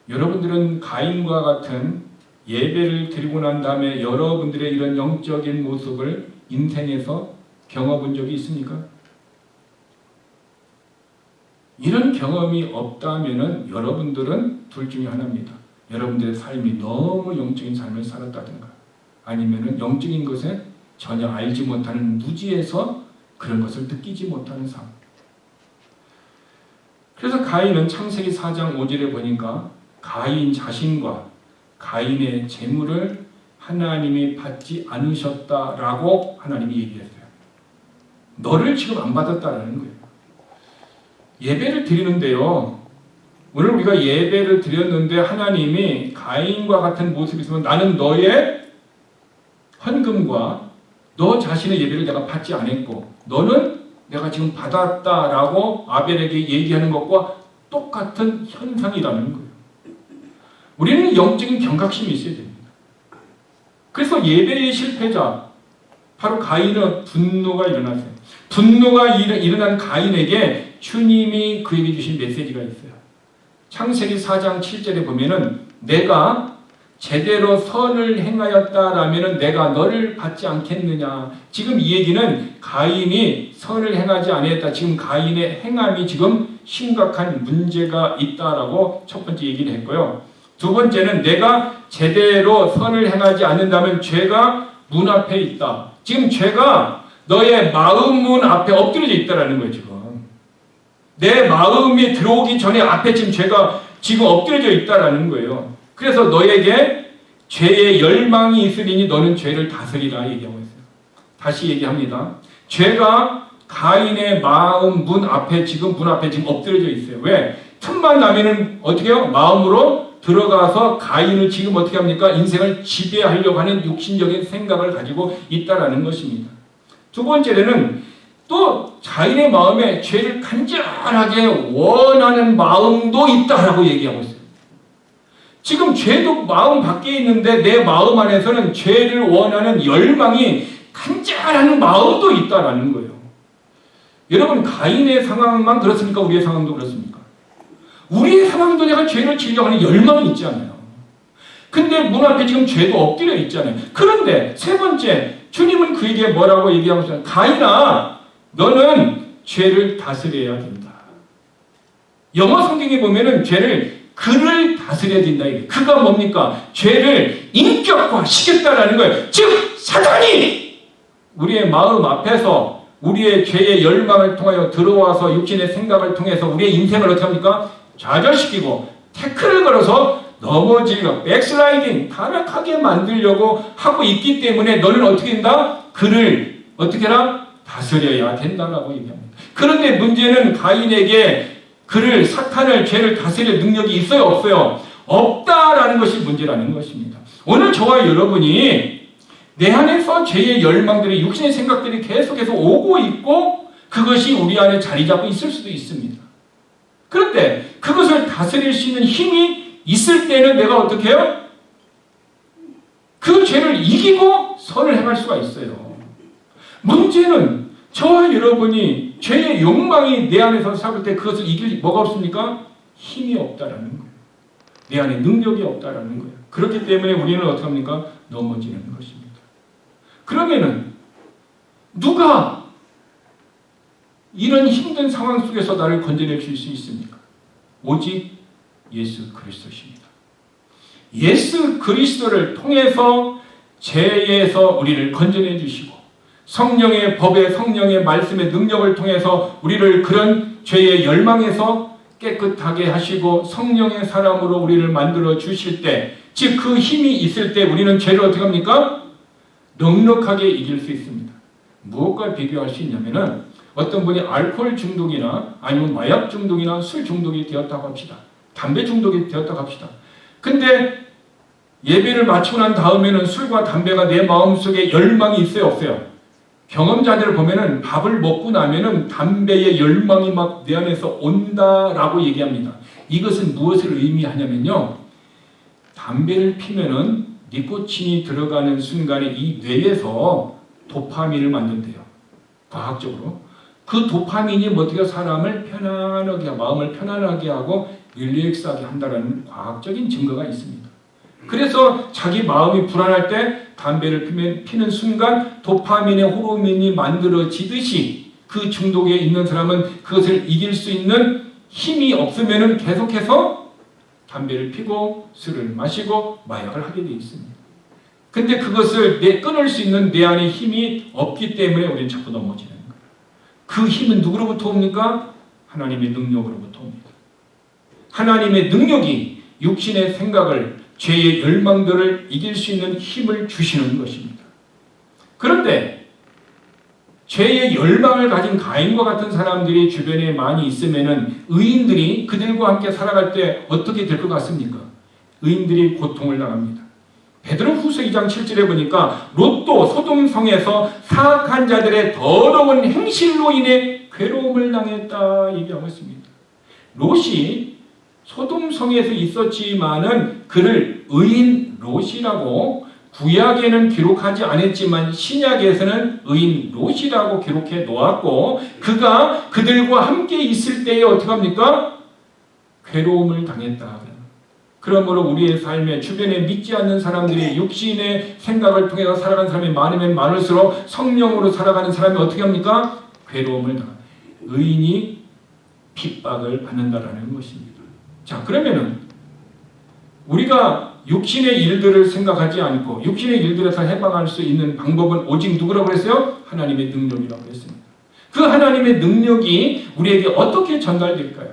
여러분들은 가인과 같은 예배를 드리고 난 다음에 여러분들의 이런 영적인 모습을 인생에서 겪어본 적이 있습니까? 이런 경험이 없다면은 여러분들은 둘 중에 하나입니다. 여러분들의 삶이 너무 영적인 삶을 살았다든가 아니면은 영적인 것에 전혀 알지 못하는 무지에서 그런 것을 느끼지 못하는 삶. 그래서 가인은 창세기 4장 5절에 보니까 가인 자신과 가인의 재물을 하나님이 받지 않으셨다라고 하나님이 얘기했어요. 너를 지금 안 받았다라는 거예요. 예배를 드리는데요. 오늘 우리가 예배를 드렸는데 하나님이 가인과 같은 모습이 있으면 나는 너의 헌금과 너 자신의 예배를 내가 받지 않았고 너는 내가 지금 받았다라고 아벨에게 얘기하는 것과 똑같은 현상이라는 거예요. 우리는 영적인 경각심이 있어야 됩니다. 그래서 예배의 실패자 바로 가인의 분노가 일어났어요. 분노가 일어난 가인에게 주님이 그에게 주신 메시지가 있어요. 창세기 4장 7절에 보면은 내가 제대로 선을 행하였다라면은 내가 너를 받지 않겠느냐. 지금 이 얘기는 가인이 선을 행하지 않았다. 지금 가인의 행함이 지금 심각한 문제가 있다라고 첫 번째 얘기를 했고요. 두 번째는 내가 제대로 선을 행하지 않는다면 죄가 문 앞에 있다. 지금 죄가 너의 마음 문 앞에 엎드려져 있다라는 거예요. 지금 내 마음이 들어오기 전에 앞에 지금 죄가 지금 엎드려져 있다라는 거예요. 그래서 너에게 죄의 열망이 있으리니 너는 죄를 다스리라 얘기하고 있어요. 다시 얘기합니다. 죄가 가인의 마음 문 앞에 지금 엎드려져 있어요. 왜? 틈만 나면은 어떻게 해요? 마음으로 들어가서 가인을 지금 어떻게 합니까? 인생을 지배하려고 하는 육신적인 생각을 가지고 있다라는 것입니다. 두 번째는 또 가인의 마음에 죄를 간절하게 원하는 마음도 있다라고 얘기하고 있어요. 지금 죄도 마음 밖에 있는데 내 마음 안에서는 죄를 원하는 열망이 간절한 마음도 있다라는 거예요. 여러분 가인의 상황만 그렇습니까? 우리의 상황도 그렇습니까? 우리의 상황도 내가 죄를 지으려고 하는 열망이 있잖아요. 근데 문 앞에 지금 죄도 엎드려 있잖아요. 그런데 세 번째 주님은 그에게 뭐라고 얘기하고 있어요? 가인아 너는 죄를 다스려야 된다. 영어 성경에 보면은 죄를 그를 다스려야 된다. 그가 뭡니까? 죄를 인격화시켰다라는 거예요. 즉 사단이 우리의 마음 앞에서 우리의 죄의 열망을 통하여 들어와서 육신의 생각을 통해서 우리의 인생을 어떻게 합니까? 좌절시키고 태클을 걸어서 넘어지고 백슬라이딩 타락하게 만들려고 하고 있기 때문에 너는 어떻게 된다? 그를 어떻게 해라? 다스려야 된다라고 얘기합니다. 그런데 문제는 가인에게 그를 사탄을 죄를 다스릴 능력이 있어요? 없어요? 없다라는 것이 문제라는 것입니다. 오늘 저와 여러분이 내 안에서 죄의 열망들이 육신의 생각들이 계속해서 오고 있고 그것이 우리 안에 자리 잡고 있을 수도 있습니다. 그런데 그것을 다스릴 수 있는 힘이 있을 때는 내가 어떻게 해요? 그 죄를 이기고 선을 행할 수가 있어요. 문제는 저와 여러분이 죄의 욕망이 내 안에서 잡을 때 그것을 이길 뭐가 없습니까? 힘이 없다라는 거예요. 내 안에 능력이 없다라는 거예요. 그렇기 때문에 우리는 어떻게 합니까? 넘어지는 것입니다. 그러면은 누가 이런 힘든 상황 속에서 나를 건져낼 수 있습니까? 오직 예수 그리스도십니다. 예수 그리스도를 통해서 죄에서 우리를 건져내 주시고 성령의 법의 성령의 말씀의 능력을 통해서 우리를 그런 죄의 열망에서 깨끗하게 하시고 성령의 사람으로 우리를 만들어 주실 때, 즉 그 힘이 있을 때 우리는 죄를 어떻게 합니까? 넉넉하게 이길 수 있습니다. 무엇과 비교할 수 있냐면은 어떤 분이 알코올 중독이나 아니면 마약 중독이나 술 중독이 되었다고 합시다. 담배 중독이 되었다고 합시다. 근데 예배를 마치고 난 다음에는 술과 담배가 내 마음속에 열망이 있어요, 없어요? 경험자들을 보면은 밥을 먹고 나면은 담배의 열망이 막 내 안에서 온다라고 얘기합니다. 이것은 무엇을 의미하냐면요. 담배를 피면은 니코틴이 들어가는 순간에 이 뇌에서 도파민을 만든대요. 과학적으로. 그 도파민이 어떻게 사람을 편안하게 하고 마음을 편안하게 하고 릴렉스하게 한다는 과학적인 증거가 있습니다. 그래서 자기 마음이 불안할 때 담배를 피는 순간 도파민의 호르몬이 만들어지듯이 그 중독에 있는 사람은 그것을 이길 수 있는 힘이 없으면 계속해서 담배를 피고 술을 마시고 마약을 하게 되어 있습니다. 근데 그것을 끊을 수 있는 내 안에 힘이 없기 때문에 우리는 자꾸 넘어지는 거예요. 그 힘은 누구로부터 옵니까? 하나님의 능력으로부터 옵니다. 하나님의 능력이 육신의 생각을, 죄의 열망들을 이길 수 있는 힘을 주시는 것입니다. 그런데 죄의 열망을 가진 가인과 같은 사람들이 주변에 많이 있으면 의인들이 그들과 함께 살아갈 때 어떻게 될 것 같습니까? 의인들이 고통을 당합니다. 베드로후서 2장 7절에 보니까 롯도 소돔성에서 사악한 자들의 더러운 행실로 인해 괴로움을 당했다 얘기하고 있습니다. 롯이 소돔성에서 있었지만은 그를 의인 롯이라고 구약에는 기록하지 않았지만 신약에서는 의인 롯이라고 기록해 놓았고, 그가 그들과 함께 있을 때에 어떻게 합니까? 괴로움을 당했다. 그러므로 우리의 삶에 주변에 믿지 않는 사람들이 육신의 생각을 통해서 살아가는 사람이 많으면 많을수록 성령으로 살아가는 사람이 어떻게 합니까? 괴로움을 당합니다. 의인이 핍박을 받는다라는 것입니다. 자, 그러면은 우리가 육신의 일들을 생각하지 않고 육신의 일들에서 해방할 수 있는 방법은 오직 누구라고 그랬어요? 하나님의 능력이라고 했습니다. 그 하나님의 능력이 우리에게 어떻게 전달될까요?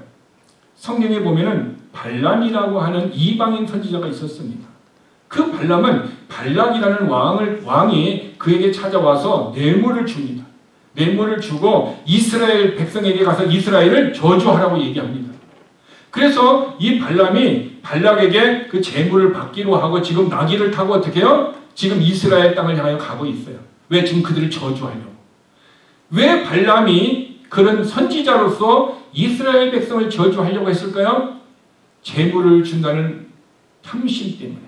성경에 보면은 발람이라고 하는 이방인 선지자가 있었습니다. 그 발람은 발락이라는 왕이 그에게 찾아와서 뇌물을 줍니다. 뇌물을 주고 이스라엘 백성에게 가서 이스라엘을 저주하라고 얘기합니다. 그래서 이 발람이 발락에게 그 재물을 받기로 하고 지금 나귀를 타고 어떻게 해요? 지금 이스라엘 땅을 향하여 가고 있어요. 왜? 지금 그들을 저주하려고. 왜 발람이 그런 선지자로서 이스라엘 백성을 저주하려고 했을까요? 재물을 준다는 탐심 때문에,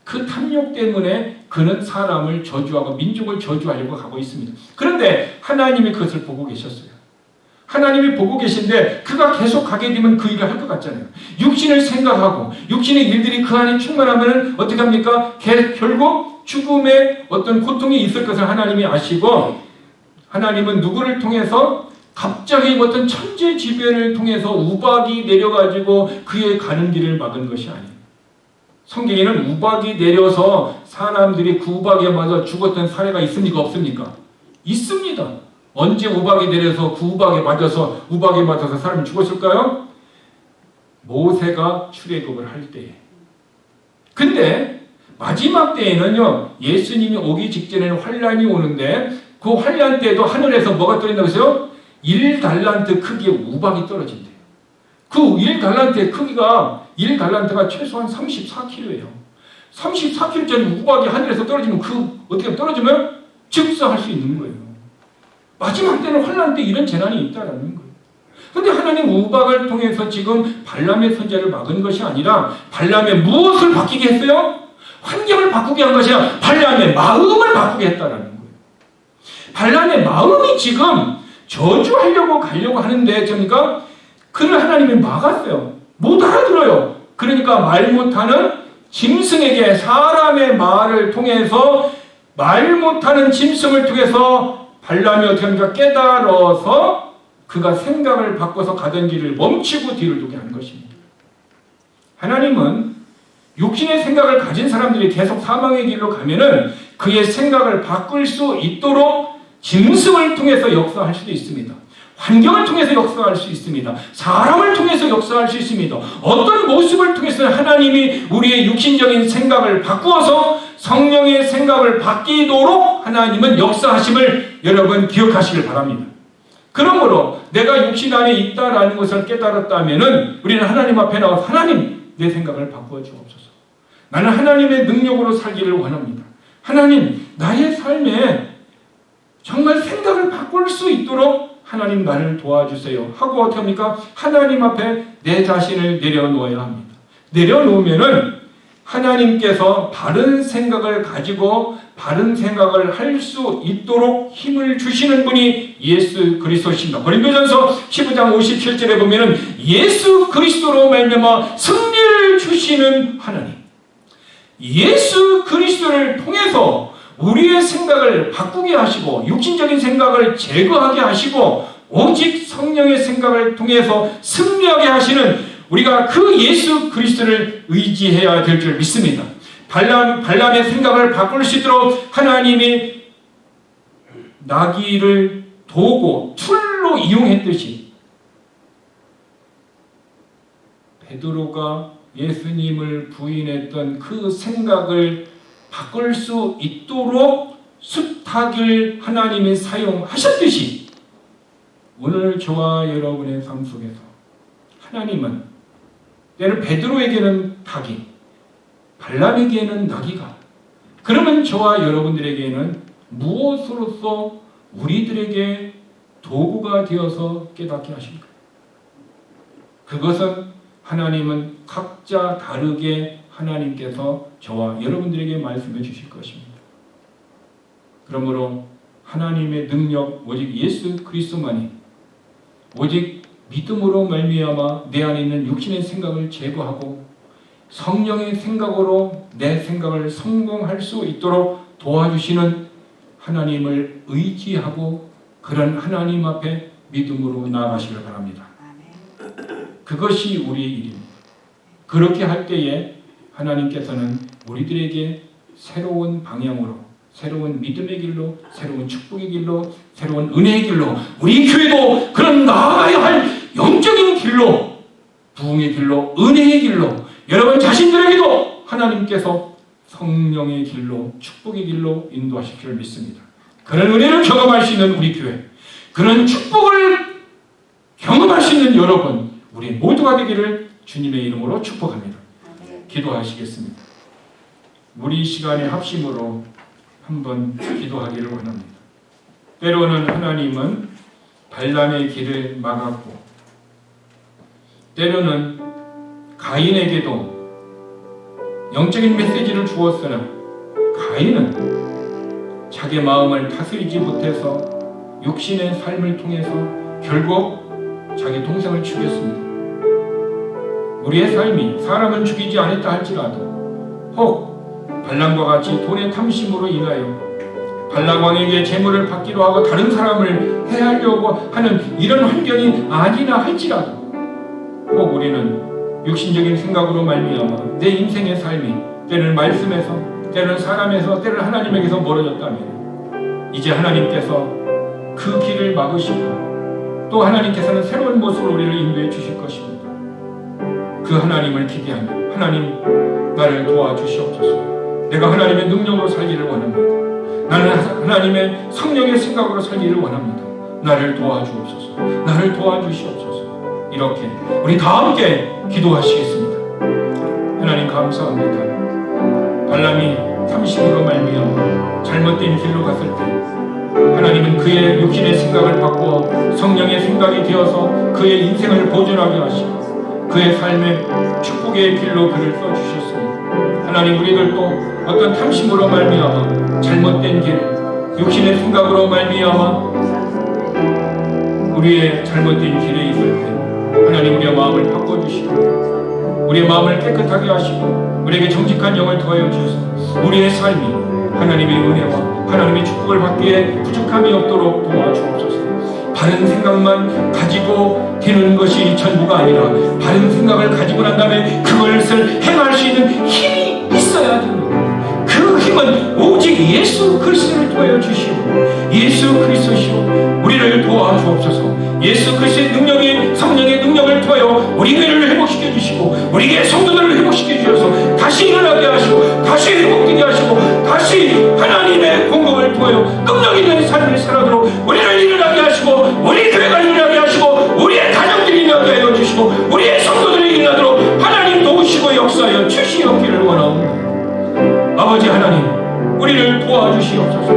그 탐욕 때문에 그는 사람을 저주하고 민족을 저주하려고 하고 있습니다. 그런데 하나님이 그것을 보고 계셨어요. 하나님이 보고 계신데 그가 계속 가게 되면 그 일을 할 것 같잖아요. 육신을 생각하고 육신의 일들이 그 안에 충만하면 어떻게 합니까? 결국 죽음의 어떤 고통이 있을 것을 하나님이 아시고, 하나님은 누구를 통해서 갑자기 어떤 천재지변을 통해서 우박이 내려가지고 그의 가는 길을 막은 것이 아니에요. 성경에는 우박이 내려서 사람들이 그 우박에 맞아 죽었던 사례가 있습니까? 없습니까? 있습니다. 언제 우박이 내려서 그 우박에 맞아서 사람이 죽었을까요? 모세가 출애굽을 할 때에. 근데 마지막 때에는요, 예수님이 오기 직전에는 환란이 오는데 그 환란 때에도 하늘에서 뭐가 떨어진다고 했어요? 1달란트 크기의 우박이 떨어진대요. 그 1달란트의 크기가 1달란트가 최소한 34kg예요. 34kg짜리 우박이 하늘에서 떨어지면 어떻게 떨어지면 즉사할 수 있는 거예요. 마지막 때는 환란 때 이런 재난이 있다라는 거예요. 그런데 하나님 우박을 통해서 지금 발람의 선제를 막은 것이 아니라 발람의 무엇을 바뀌게 했어요? 환경을 바꾸게 한 것이 아니라 발람의 마음을 바꾸게 했다라는 거예요. 발람의 마음이 지금 저주하려고 가려고 하는데 그러니까 그를 하나님이 막았어요. 못 알아들어요. 그러니까 말 못하는 짐승에게 사람의 말을 통해서 말 못하는 짐승을 통해서 발람이 어떻게 합니까? 깨달아서 그가 생각을 바꿔서 가던 길을 멈추고 뒤를 두게 한 것입니다. 하나님은 육신의 생각을 가진 사람들이 계속 사망의 길로 가면은 그의 생각을 바꿀 수 있도록 짐승을 통해서 역사할 수도 있습니다. 환경을 통해서 역사할 수 있습니다. 사람을 통해서 역사할 수 있습니다. 어떤 모습을 통해서 하나님이 우리의 육신적인 생각을 바꾸어서 성령의 생각을 바뀌도록 하나님은 역사하심을 여러분 기억하시길 바랍니다. 그러므로 내가 육신 안에 있다라는 것을 깨달았다면은 우리는 하나님 앞에 나와서 하나님, 내 생각을 바꾸어 주옵소서. 나는 하나님의 능력으로 살기를 원합니다. 하나님, 나의 삶에 정말 생각을 바꿀 수 있도록 하나님 나를 도와주세요 하고 어떻게 합니까? 하나님 앞에 내 자신을 내려놓아야 합니다. 내려놓으면은 하나님께서 바른 생각을 가지고 바른 생각을 할 수 있도록 힘을 주시는 분이 예수 그리스도십니다. 고린도전서 15장 57절에 보면은 예수 그리스도로 말미암아 승리를 주시는 하나님, 예수 그리스도를 통해서 우리의 생각을 바꾸게 하시고 육신적인 생각을 제거하게 하시고 오직 성령의 생각을 통해서 승리하게 하시는 우리가 그 예수 그리스도를 의지해야 될 줄 믿습니다. 발람의 생각을 바꿀 수 있도록 하나님이 나귀를 도구, 툴로 이용했듯이 베드로가 예수님을 부인했던 그 생각을 바꿀 수 있도록 숫학을 하나님이 사용하셨듯이 오늘 저와 여러분의 삶 속에서 하나님은 때로 베드로에게는 닭이, 발람에게는 나귀가, 그러면 저와 여러분들에게는 무엇으로서 우리들에게 도구가 되어서 깨닫게 하실까? 그것은 하나님은 각자 다르게 하나님께서 저와 여러분들에게 말씀해 주실 것입니다. 그러므로 하나님의 능력 오직 예수 그리스도만이 오직 믿음으로 말미암아 내 안에 있는 육신의 생각을 제거하고 성령의 생각으로 내 생각을 성공할 수 있도록 도와주시는 하나님을 의지하고 그런 하나님 앞에 믿음으로 나아가시길 바랍니다. 그것이 우리의 일입니다. 그렇게 할 때에 하나님께서는 우리들에게 새로운 방향으로, 새로운 믿음의 길로, 새로운 축복의 길로, 새로운 은혜의 길로, 우리 교회도 그런 나아가야 할 영적인 길로, 부흥의 길로, 은혜의 길로, 여러분 자신들에게도 하나님께서 성령의 길로, 축복의 길로 인도하실 줄 믿습니다. 그런 은혜를 경험할 수 있는 우리 교회, 그런 축복을 경험할 수 있는 여러분, 우리 모두가 되기를 주님의 이름으로 축복합니다. 기도하시겠습니다. 우리 시간의 합심으로 한번 기도하기를 원합니다. 때로는 하나님은 발람의 길을 막았고 때로는 가인에게도 영적인 메시지를 주었으나 가인은 자기 마음을 다스리지 못해서 육신의 삶을 통해서 결국 자기 동생을 죽였습니다. 우리의 삶이 사람을 죽이지 않았다 할지라도 혹 발람과 같이 돈의 탐심으로 인하여 발람 왕에게 재물을 받기로 하고 다른 사람을 해하려고 하는 이런 환경이 아니라 할지라도 혹 우리는 육신적인 생각으로 말미암아 내 인생의 삶이 때는 말씀에서 때는 사람에서 때는 하나님에게서 멀어졌다면 이제 하나님께서 그 길을 막으시고 또 하나님께서는 새로운 모습으로 우리를 인도해 주실 것입니다. 그 하나님을 기대하며 하나님 나를 도와주시옵소서. 내가 하나님의 능력으로 살기를 원합니다. 나는 하나님의 성령의 생각으로 살기를 원합니다. 나를 도와주옵소서. 나를 도와주시옵소서. 이렇게 우리 다 함께 기도하시겠습니다. 하나님 감사합니다. 발람이 탐심으로 말미암아 잘못된 길로 갔을 때 하나님은 그의 육신의 생각을 바꾸어 성령의 생각이 되어서 그의 인생을 보존하게 하시고 그의 삶의 축복의 길로 그를 써주셨습니다. 하나님 우리들도 어떤 탐심으로 말미암아 잘못된 길, 육신의 생각으로 말미암아 우리의 잘못된 길에 있을 때 하나님 우리의 마음을 바꿔주시고 우리의 마음을 깨끗하게 하시고 우리에게 정직한 영을 더하여 주셔서 우리의 삶이 하나님의 은혜와 하나님의 축복을 받기에 부족함이 없도록 도와주옵소서. 바른 생각만 가지고 되는 것이 전부가 아니라 바른 생각을 가지고 난 다음에 그것을 행할 수 있는 힘이 있어야 됩니다. 그 힘은 오직 예수 그리스도를 도와여 주시오. 예수 그리스도시오. 우리를 도와주옵소서. 예수 그리스도의 능력이 성령의 능력을 통하여 우리 교회를 회복시켜 주시고 우리 교회 성도들을 회복시켜 주셔서 다시 일어나게 하시고 다시 회복되게 하시고 다시 하나님의 공급을 통하여 능력 있는 삶을 살아도록 우리를 일어나게 하시고 우리 교회가 일어나게 하시고 우리의 가정들이 일어나게 하여 주시고 우리의 성도들이 일어나도록 하나님 도우시고 역사하여 주시옵기를 원하옵니다. 아버지 하나님 우리를 도와주시옵소서.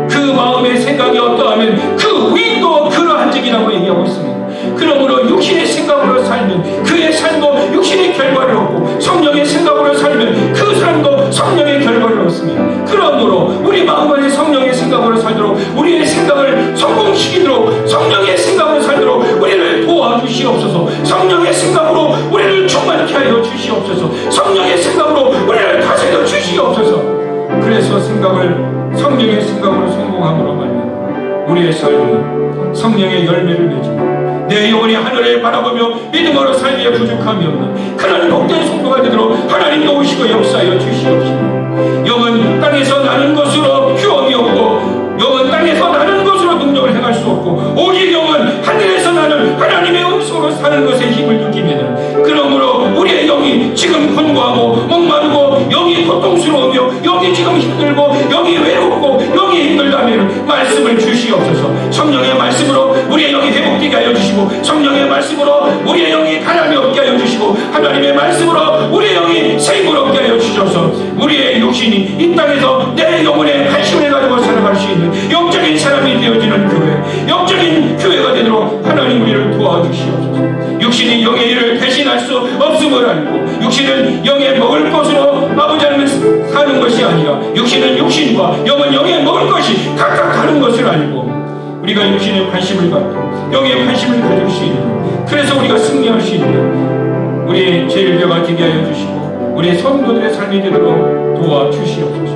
그 마음의 생각이 어떠하면 그 위도 그러한 적이라고 얘기하고 있습니다. 그러므로 육신의 생각으로 살면 그의 삶도 육신의 결과를 얻고 성령의 생각으로 살면 그 삶도 성령의 결과를 얻습니다. 그러므로 우리 마음만의 성령의 생각으로 살도록 우리의 생각을 성공시키도록 성령의 생각으로 살도록 우리를 도와주시옵소서. 성령의 생각으로 우리를 충만케 하여 주시옵소서. 성령의 생각으로 우리를 다스려 주시옵소서. 그래서 성령의 생각으로 성공함으로 말미암아 우리의 삶이 성령의 열매를 맺으며 내 영혼이 하늘을 바라보며 믿음으로 살기에 부족함이 없는 그런 복된 성도가 되도록 하나님 도우시고 역사하여 주시옵시며 영은 땅에서 나는 것으로 휴엄이 없고 영은 땅에서 나는 것으로 능력을 행할 수 없고 오직 영은 하늘에서 나는 하나님의 음성으로 사는 것에 힘을 느끼면은 그러므로 우리의 영이 지금 권고하고 목마르고 영이 고통스러우며 영이 지금 힘들고 영이 외롭고 영이 힘들다면 말씀을 주시옵소서. 성령의 말씀으로 우리의 영이 회복되게 하여 주시고 성령의 말씀으로 우리의 영이 가람이 없게 하여 주시고 하나님의 말씀으로 우리의 영이 생물 없게 하여 주셔서 우리의 육신이 이 땅에서 내 영혼의 관심을 가지고 살아갈 수 있는 영적인 사람이 되어지는 교회, 영적인 교회가 되도록 하나님 우리를 도와주시옵소서. 육신이 영의 일을 대신할 수 없음을 알고 육신은 영의 먹을 것으로 아버지 하나님 사는 것이 아니라 육신은 육신과 영은 영의 먹을 것이 각각 다른 것을 알고 우리가 육신에 관심을 갖고 영의 관심을 가질 수 있는 그래서 우리가 승리할 수 있는 우리의 제일배가 되게 하여 주시고 우리의 성도들의 삶이 되도록 도와주시옵소서.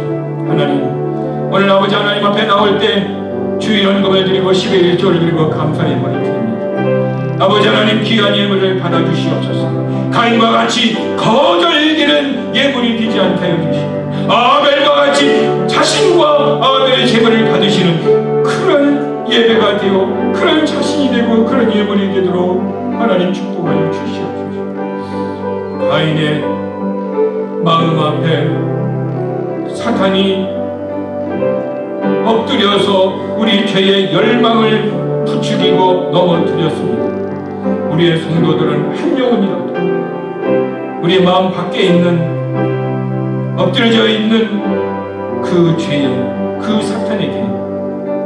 하나님 오늘 아버지 하나님 앞에 나올 때 주의 연금을 드리고 11일 조를 드리고 감사의 예물을 드립니다. 아버지 하나님 귀한 예물을 받아주시옵소서. 가인과 같이 거절기는 예물이 되지 않게 하여 주시고 아벨과 같이 자신과 아벨의 제물을 받으시는 그런 예배가 되어 그런 자신이 되고 그런 예물이 되도록 하나님 축복하여 주시옵소서. 가인의 마음 앞에 사탄이 엎드려서 우리 죄의 열망을 부추기고 넘어뜨렸습니다. 우리의 성도들은 한 영혼이라도 우리의 마음 밖에 있는 엎드려져 있는 그 죄에 그 사탄에게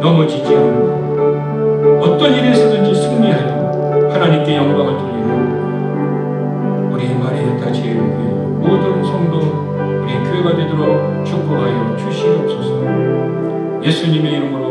넘어지지 않고 어떤 일에서든지 승리하여 하나님께 영광을 돌리는 우리 마리아타 제일교회 모든 성도 우리 교회가 되도록 축복하여 주시옵소서. 예수님의 이름으로